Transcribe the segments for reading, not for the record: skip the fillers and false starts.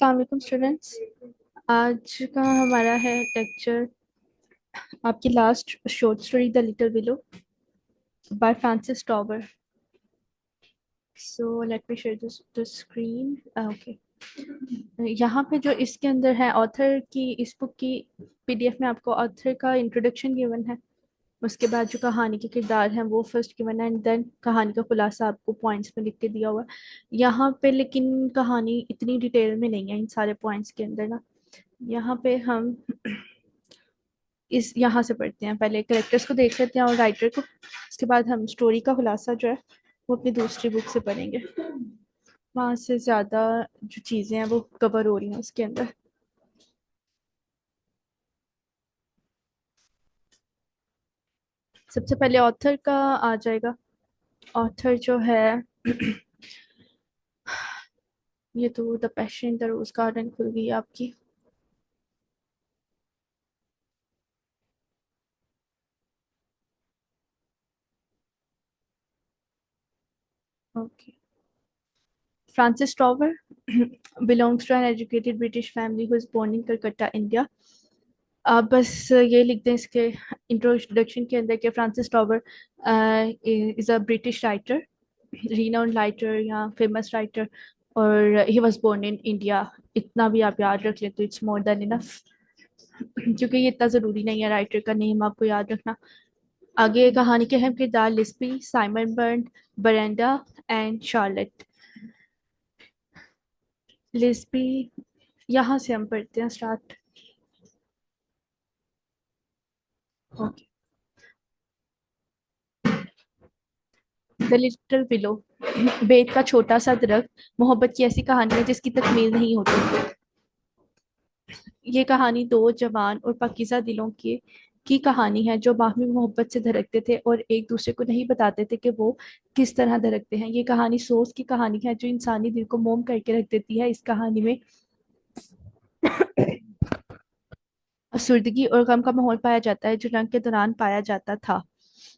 अस्सलाम वालेकुम स्टूडेंट्स। आज का हमारा है लेक्चर आपकी last short story the little willow bye Francis tabor. So let me share this the screen. Okay, यहाँ पे जो इसके अंदर है ऑथर की, इस बुक की पीडीएफ में आपको ऑथर का इंट्रोडक्शन गिवन है। उसके बाद जो कहानी के किरदार हैं वो फर्स्ट गिवन है एंड देन कहानी का खुलासा आपको पॉइंट्स में लिख के दिया हुआ है यहाँ पे। लेकिन कहानी इतनी डिटेल में नहीं है इन सारे पॉइंट्स के अंदर ना। यहाँ पे हम इस यहाँ से पढ़ते हैं, पहले करेक्टर्स को देख लेते हैं और राइटर को। उसके बाद हम स्टोरी का खुलासा जो है वो अपनी दूसरी बुक से पढ़ेंगे। वहां से ज्यादा जो चीजें हैं वो कवर हो रही हैं उसके अंदर। सबसे पहले ऑथर का आ जाएगा। ऑथर जो है ये तो the passion in the rose garden खुल गई है आपकी। Okay, Francis Tower belongs to an educated British family who is born in Calcutta, India. आप बस ये लिख दें इसके इंट्रोडक्शन के अंदर कि Francis Tower is a British writer, renowned writer या फेमस राइटर, और he was born in India. इतना भी आप याद रख लें तो इट्स मोर देन इनफ, क्योंकि ये इतना ज़रूरी नहीं है राइटर का नेम आपको याद रखना। आगे कहानी के अहम किरदार लिस्बी, साइमन बर्न, बरेंडा एंड शार्लेट। लिस्बी, यहाँ से हम पढ़ते हैं start. Okay, the little willow. बेत का छोटा सा दरख्त मोहब्बत की ऐसी कहानी है जिसकी तकमील नहीं होती। ये कहानी दो जवान और पाकीज़ा दिलों की कहानी है जो बाहमी मोहब्बत से धड़कते थे और एक दूसरे को नहीं बताते थे कि वो किस तरह धड़कते हैं। ये कहानी सोच की कहानी है जो इंसानी दिल को मोम करके रख देती है। इस कहानी में अफसर्दगी और गम का माहौल पाया जाता है जो जंग के दौरान पाया जाता था।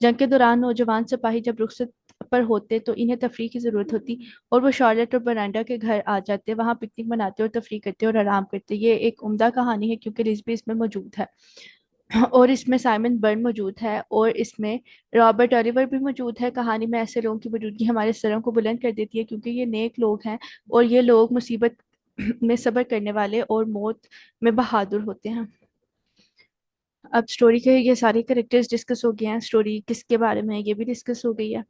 जंग के दौरान नौजवान सिपाही जब रुखसत पर होते तो इन्हें तफरीह की जरूरत होती और वो शार्लेट और बरांडा के घर आ जाते, वहां पिकनिक मनाते और तफरीह करते और आराम करते। ये एक उम्दा कहानी है क्योंकि रिजबी इसमें मौजूद है और इसमें साइमन बर्न मौजूद है और इसमें रॉबर्ट ओलिवर भी मौजूद है। कहानी में ऐसे लोगों की मौजूदगी हमारे सरों को बुलंद कर देती है क्योंकि ये नेक लोग हैं और ये लोग मुसीबत में सब्र करने वाले और मौत में बहादुर होते हैं। अब स्टोरी के ये सारे कैरेक्टर्स डिस्कस हो गए हैं, स्टोरी किसके बारे में है ये भी डिस्कस हो गई है।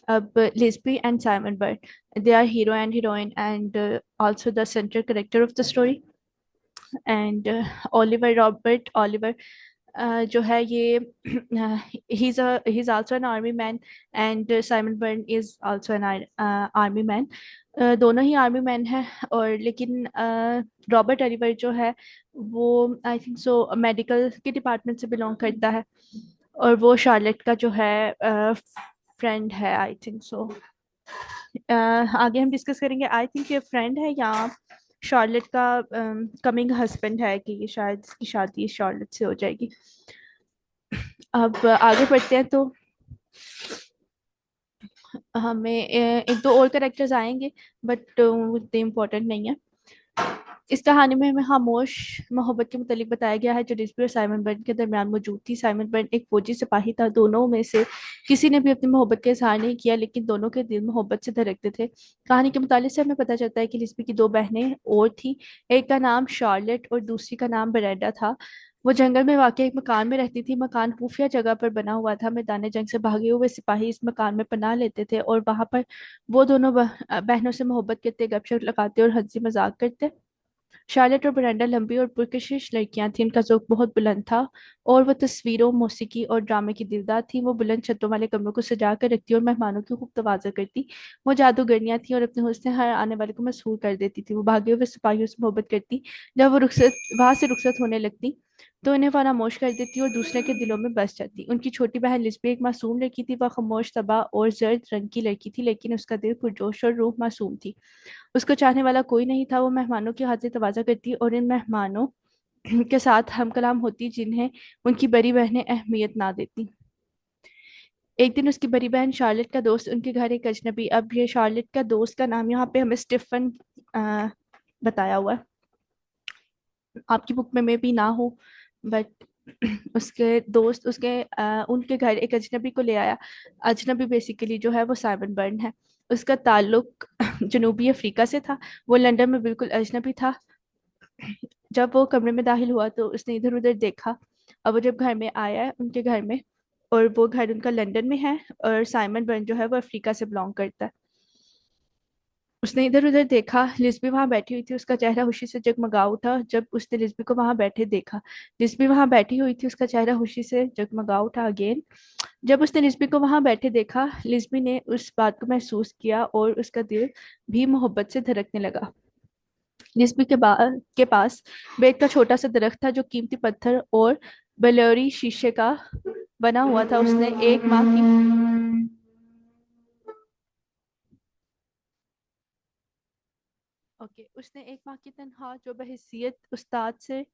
अब Lisbie and Simon Byrne, they are hero and heroine and also the central character of the story. And Oliver, Robert Oliver जो है ये he is also an army man and Simon Byrne is also an army man. दोनों ही army man हैं और लेकिन Robert Oliver जो है वो आई थिंक सो मेडिकल के डिपार्टमेंट से बिलोंग करता है और वो शार्लेट का जो है फ्रेंड है आई थिंक सो। आगे हम डिस्कस करेंगे, आई थिंक ये फ्रेंड है या शार्लेट का कमिंग हस्बैंड है कि ये शायद इसकी शादी शार्लेट से हो जाएगी। अब आगे बढ़ते हैं तो हमें एक दो और करेक्टर्स आएंगे बट उतने इम्पोर्टेंट नहीं है। इस कहानी में हमें खामोश मोहब्बत के मुतालिक बताया गया है जो रिजवी और साइमन बर्न के दरमियान मौजूद थी। साइमन बर्न एक फौजी सिपाही था, दोनों में से किसी ने भी अपनी मोहब्बत का इजहार नहीं किया लेकिन दोनों के दिल मोहब्बत से धड़कते थे। कहानी के मुतालिक से हमें पता चलता है कि रिजवी की दो बहनें और थी, एक का नाम शार्लेट और दूसरी का नाम बरेंडा था। वो जंगल में वाकई एक मकान में रहती थी। मकान खुफिया जगह पर बना हुआ था। मैदान जंग से भागे हुए सिपाही इस मकान में पनाह लेते थे और वहां पर वो दोनों बहनों से मोहब्बत करते, गपशप लगाते और हंसी मजाक करते। शार्लेट और ब्रेंडा लंबी और पुरकशिश लड़कियां थीं। उनका ज़ौक बहुत बुलंद था और वो तस्वीरों, मौसीकी और ड्रामे की दिलदार थी। वो बुलंद छतों वाले कमरों को सजा कर रखती और मेहमानों की खूब तवाज़ो करती। वो जादूगरनियां थी और अपने हुस्न से हर आने वाले को मशहूर कर देती थी। वो भागे हुए सिपाहियों से मोहब्बत करती, जब वो रुखसत वहां से रुखसत होने लगती तो इन्हें फरामोश कर देती और दूसरे के दिलों में बस जाती। उनकी छोटी बहन लिस्बी एक मासूम लड़की थी। वह खामोश, तबाह और जर्द रंग की लड़की थी लेकिन उसका दिल पुरजोश और रूह मासूम थी। उसको चाहने वाला कोई नहीं था। वो मेहमानों की खातिर तवाज़ा करती और इन मेहमानों के साथ हम कलाम होती जिन्हें उनकी बड़ी बहनें अहमियत ना देती। एक दिन उसकी बड़ी बहन शार्लेट का दोस्त उनके घर एक अजनबी, अब ये शार्लेट का दोस्त का नाम यहाँ पे हमें स्टीफन बताया हुआ है। आपकी बुक में भी ना हो, बट उसके दोस्त उसके उनके घर एक अजनबी को ले आया। अजनबी बेसिकली जो है वो साइमन बर्न है। उसका ताल्लुक जनूबी अफ्रीका से था। वो लंदन में बिल्कुल अजनबी था। जब वो कमरे में दाखिल हुआ तो उसने इधर उधर देखा। अब वो जब घर में आया है उनके घर में, और वो घर उनका लंदन में है, और साइमन बर्न जो है वो अफ्रीका से बिलोंग करता है। उसने इधर उधर देखा, लिस्बी वहां बैठी हुई थी, उसका चेहरा खुशी से जगमगा उठा जब उसने लिस्बी को वहां बैठे देखा। लिस्बी वहां बैठी हुई थी, उसका चेहरा खुशी से जगमगा उठा अगेन। जब उसने लिस्बी को वहां बैठे देखा, लिस्बी ने उस बात को महसूस किया और उसका दिल भी मोहब्बत से धड़कने लगा। लिस्बी के पास बेत का छोटा सा दरख्त था जो कीमती पत्थर और बलौरी शीशे का बना हुआ था। उसने एक माह की तनख्वाह जो बहैसियत उस्ताद से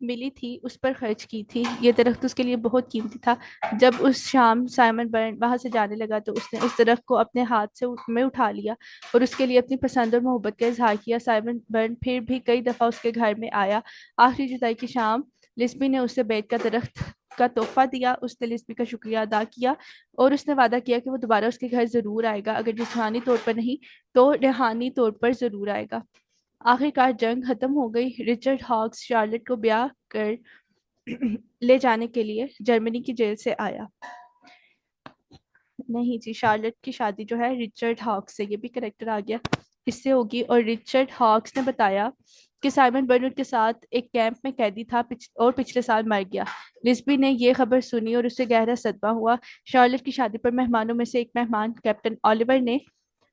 मिली थी उस पर खर्च की थी। ये दरख्त उसके लिए बहुत कीमती था। जब उस शाम साइमन बर्न वहां से जाने लगा तो उसने उस दरख्त को अपने हाथ से में उठा लिया और उसके लिए अपनी पसंद और मोहब्बत का इजहार किया। साइमन बर्न फिर भी कई दफा उसके घर में आया। आखिरी जुदाई की शाम लिस्बी ने उसे बेत का दरख्त का तोहफा दिया। उसने लिस्बी का शुक्रिया अदा किया और उसने वादा किया कि वो दोबारा उसके घर जरूर आएगा, अगर जिस्मानी तौर पर नहीं तो रूहानी तौर पर जरूर आएगा। आखिरकार जंग खत्म हो गई। रिचर्ड हॉक्स शार्लेट को ब्याह कर ले जाने के लिए जर्मनी की जेल से आया। नहीं जी, शार्लेट की शादी जो है रिचर्ड हॉक्स से, ये भी करेक्टर आ गया, इससे होगी। और रिचर्ड हॉक्स ने बताया कि साइमन बर्नर्ड के साथ एक कैंप में कैदी था और पिछले साल मर गया। लिस्बी ने ये खबर सुनी और उसे गहरा सदमा हुआ। शार्लेट की शादी पर मेहमानों में से एक मेहमान कैप्टन ओलिवर ने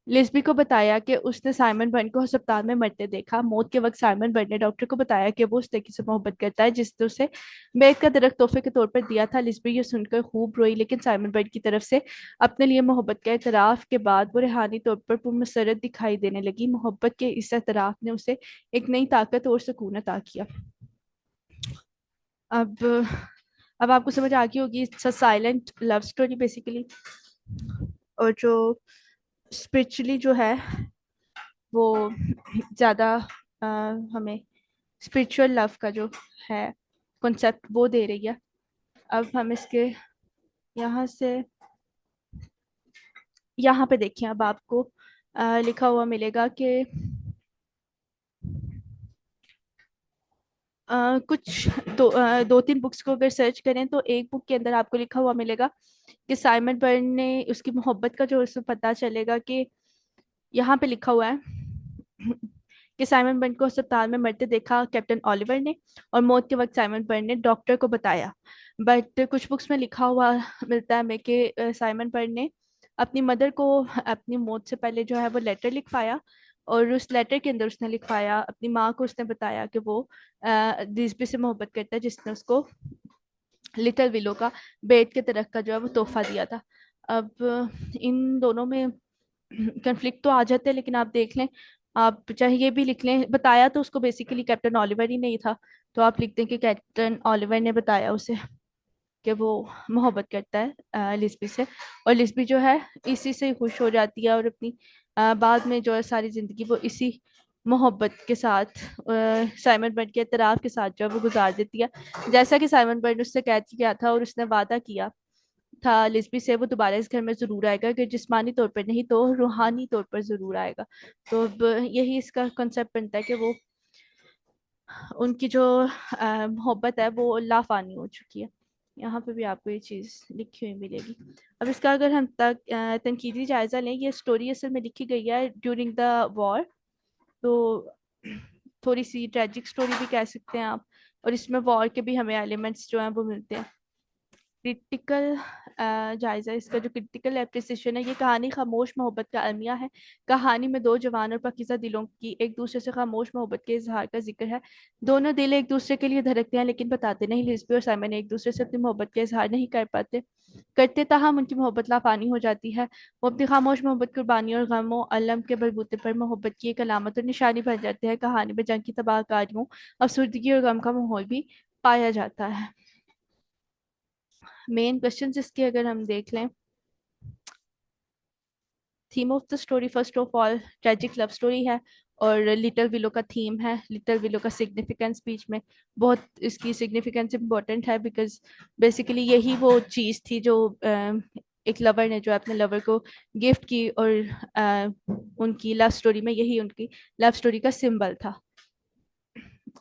लिस्बी को बताया कि उसने साइमन बर्न को अस्पताल में मरते देखा। मौत के वक्त साइमन बर्न ने डॉक्टर को बताया कि वो उस लड़की से मोहब्बत करता है जिसने उसे बेत का दरख्त तोहफे के तौर पर दिया था। लिस्बी ये सुनकर खूब रोई, लेकिन साइमन बर्न की तरफ से अपने लिए मोहब्बत के एतराफ के बाद वो रूहानी तौर पर पुरमसरत दिखाई देने लगी। मोहब्बत के इस एतराफ ने उसे एक नई ताकत और सुकून अता किया। अब अब आपको समझ आ गई होगी, it's a silent love story basically. और जो स्पिरिचुअली जो है वो ज्यादा अ, हमें स्पिरिचुअल लव का जो है कॉन्सेप्ट वो दे रही है। अब हम इसके यहाँ से यहाँ पे देखिए, अब आपको लिखा हुआ मिलेगा कि कुछ दो तीन बुक्स को अगर सर्च करें तो एक बुक के अंदर आपको लिखा हुआ मिलेगा कि साइमन बर्न ने उसकी मोहब्बत का जो उसमें पता चलेगा कि यहाँ पे लिखा हुआ है कि साइमन बर्न को अस्पताल में मरते देखा कैप्टन ओलिवर ने, और मौत के वक्त साइमन बर्न ने डॉक्टर को बताया। बट कुछ बुक्स में लिखा हुआ मिलता है हमें कि साइमन बर्न ने अपनी मदर को अपनी मौत से पहले जो है वो लेटर लिखवाया, और उस लेटर के अंदर उसने लिखवाया, अपनी माँ को उसने बताया कि वो दिस्बे से मोहब्बत करता है जिसने उसको लिटिल विलो का बेट के तरफ का जो है वो तोहफा दिया था। अब इन दोनों में कन्फ्लिक्ट तो आ जाते हैं, लेकिन आप देख लें, आप चाहे ये भी लिख लें, बताया तो उसको बेसिकली कैप्टन ऑलिवर ही नहीं था, तो आप लिख दें कि कैप्टन ऑलिवर ने बताया उसे कि वो मोहब्बत करता है लिस्बी से, और लिस्बी जो है इसी से खुश हो जाती है और अपनी बाद में जो है सारी जिंदगी वो इसी मोहब्बत के साथ साइमन बर्ड के इतराफ के साथ जो है वो गुजार देती है। जैसा कि साइमन बर्ड उससे कैद किया था और उसने वादा किया था लिस्बी से वो दोबारा इस घर में जरूर आएगा, कि जिस्मानी तौर पर नहीं तो रूहानी तौर पर जरूर आएगा। तो अब यही इसका कॉन्सेप्ट बनता है कि वो उनकी जो मोहब्बत है वो लाफानी हो चुकी है। यहाँ पे भी आपको ये चीज़ लिखी हुई मिलेगी। अब इसका अगर हम तनकीदी जायजा लें, ये स्टोरी असल में लिखी गई है ड्यूरिंग द वॉर, तो थोड़ी सी ट्रेजिक स्टोरी भी कह सकते हैं आप, और इसमें वॉर के भी हमें एलिमेंट्स जो हैं वो मिलते हैं। क्रिटिकल जायजा, इसका जो क्रिटिकल एप्रिसिएशन है, ये कहानी खामोश मोहब्बत का अलमिया है। कहानी में दो जवान और पाकीज़ा दिलों की एक दूसरे से खामोश मोहब्बत के इजहार का जिक्र है। दोनों दिल एक दूसरे के लिए धड़कते हैं लेकिन बताते नहीं। लिस्बी और साइमन एक दूसरे से अपनी मोहब्बत का इजहार नहीं कर पाते करते, ताहम उनकी मोहब्बत लाफानी हो जाती है। वो अपनी खामोश मोहब्बत कुर्बानी और गमों अलम के बलबूते पर मोहब्बत की एक अलामत और निशानी बन जाते हैं। कहानी में जंग की तबाहकारियों, अफसुर्दगी और गम का माहौल भी पाया जाता है। मेन क्वेश्चन इसके अगर हम देख लें, theme of the story first of all tragic love story है, और लिटिल विलो का थीम है, लिटिल विलो का सिग्निफिकेंस बीच में बहुत, इसकी सिग्निफिकेंस इम्पोर्टेंट है बिकॉज बेसिकली यही वो चीज़ थी जो एक लवर ने जो अपने लवर को गिफ्ट की, और उनकी लव स्टोरी में यही उनकी लव स्टोरी का सिंबल था।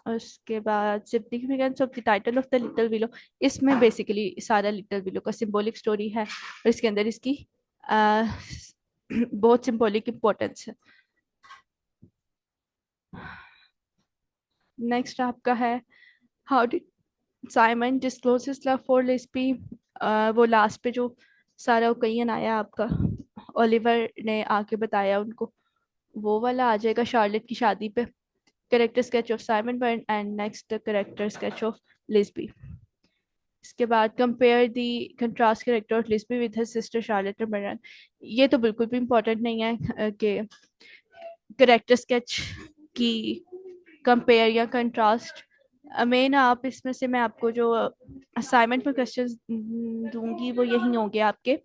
उसके बाद significance of the title of the little willow, इसमें बेसिकली सारा लिटिल विलो का सिंबॉलिक स्टोरी है, और इसके अंदर इसकी आ, बहुत सिंबॉलिक इम्पोर्टेंस है। नेक्स्ट आपका है how did Simon disclose his love for Lisbie. वो लास्ट पे जो सारा ओकेजन आया आपका, ओलिवर ने आके बताया उनको, वो वाला आ जाएगा शार्लेट की शादी पे। Character sketch of Simon Byrne and next the character sketch of Lisbie. इसके बाद compare the contrast character of Lisbie with her sister Charlotte Byrne. ये तो बिल्कुल भी इम्पोर्टेंट नहीं है कि करेक्टर स्केच की कंपेयर या कंट्रास्ट। मैं ना आप इसमें से मैं आपको जो असाइनमेंट में क्वेश्चंस दूंगी वो यही होंगे आपके,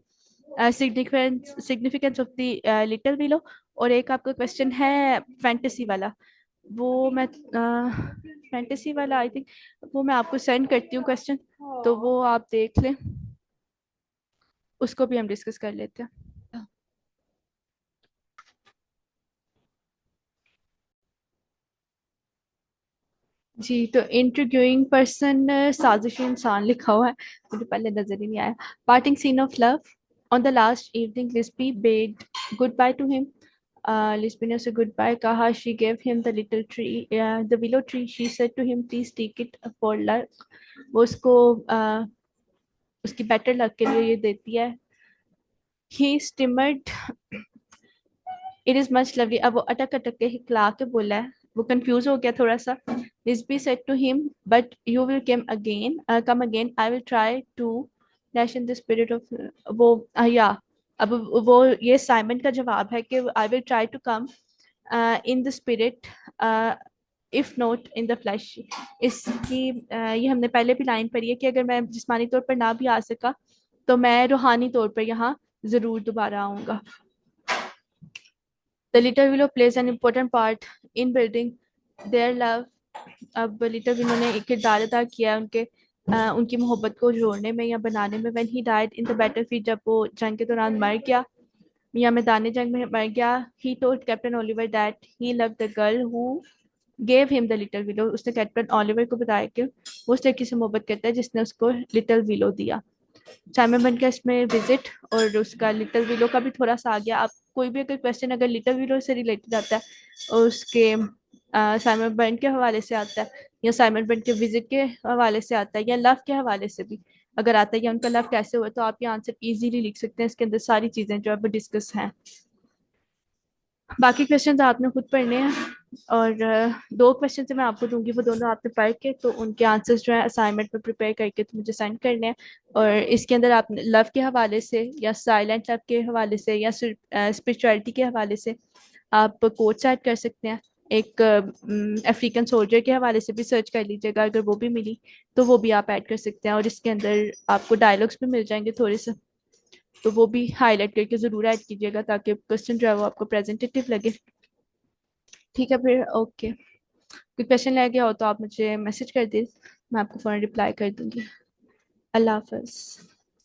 significance of the little willow, और एक आपका क्वेश्चन है फैंटेसी वाला। वो मैं फैंटेसी वाला आई थिंक वो मैं आपको सेंड करती हूँ क्वेश्चन, तो वो आप देख लें, उसको भी हम डिस्कस कर लेते हैं। जी, तो इंटरव्यूइंग पर्सन साजिश इंसान लिखा हुआ है, मुझे पहले नजर ही नहीं आया। Parting scene of love on the last evening Lisbie bade goodbye to him. Lisbie ने उसे गुड बाय कहा। She gave him the little tree the willow tree, she said to him please take it for luck. वो उसको उसकी better luck के लिए ये देती है। ही स्टिमर्ड इट इज मच लवली। अब वो अटक अटक के हिकला के बोला है, वो कंफ्यूज हो गया थोड़ा सा। Lisbie said to him but you will come again I will try to dash in the spirit of वो या अब वो ये साइमन का जवाब है कि I will try to come in the spirit if not in the flash. इसकी ये हमने पहले भी लाइन पढ़ी है कि अगर मैं जिस्मानी तौर पर ना भी आ सका तो मैं रूहानी तौर पर यहाँ जरूर दोबारा आऊंगा। The little willow plays an important part in building their love. अब लिटिल विलो ने एक किरदार अदा किया है उनकी मोहब्बत को जोड़ने में या बनाने में। When he died in the battlefield, जब वो जंग के दौरान मर गया या मैदान जंग में मर गया, he told Captain Oliver that he loved the girl who gave him the little willow. उसने कैप्टन ओलिवर को बताया कि वो उस लड़की से मोहब्बत करता है जिसने उसको लिटिल विलो दिया। साइमन बन का इसमें विजिट और उसका लिटिल विलो का भी थोड़ा सा आ गया। आप कोई भी अगर क्वेश्चन अगर लिटिल विलो से रिलेटेड आता है और उसके साइमन बर्न के हवाले से आता है, या साइमन बर्न के विजिट के हवाले से आता है, या लव के हवाले से भी अगर आता है, या उनका लव कैसे हुआ, तो आप ये आंसर इजीली लिख सकते हैं। इसके अंदर सारी चीजें जो अब डिस्कस हैं। बाकी क्वेश्चन आपने खुद पढ़ने हैं, और दो क्वेश्चन मैं आपको दूंगी, वो दोनों आपने पढ़ के तो उनके आंसर्स जो है असाइनमेंट में प्रिपेयर करके तो मुझे सेंड करने हैं। और इसके अंदर आप लव के हवाले से या साइलेंट लव के हवाले से या स्पिरिचुअलिटी के हवाले से आप कोट्स ऐड कर सकते हैं। एक अफ्रीकन सोल्जर के हवाले से भी सर्च कर लीजिएगा, अगर वो भी मिली तो वो भी आप ऐड कर सकते हैं। और इसके अंदर आपको डायलॉग्स भी मिल जाएंगे थोड़े से, तो वो भी हाईलाइट करके जरूर ऐड कीजिएगा ताकि क्वेश्चन जो है वो आपको प्रेजेंटेटिव लगे। ठीक है फिर, ओके। कोई क्वेश्चन रह गया हो तो आप मुझे मैसेज कर दीजिए, मैं आपको फौरन रिप्लाई कर दूंगी। अल्लाह हाफिज।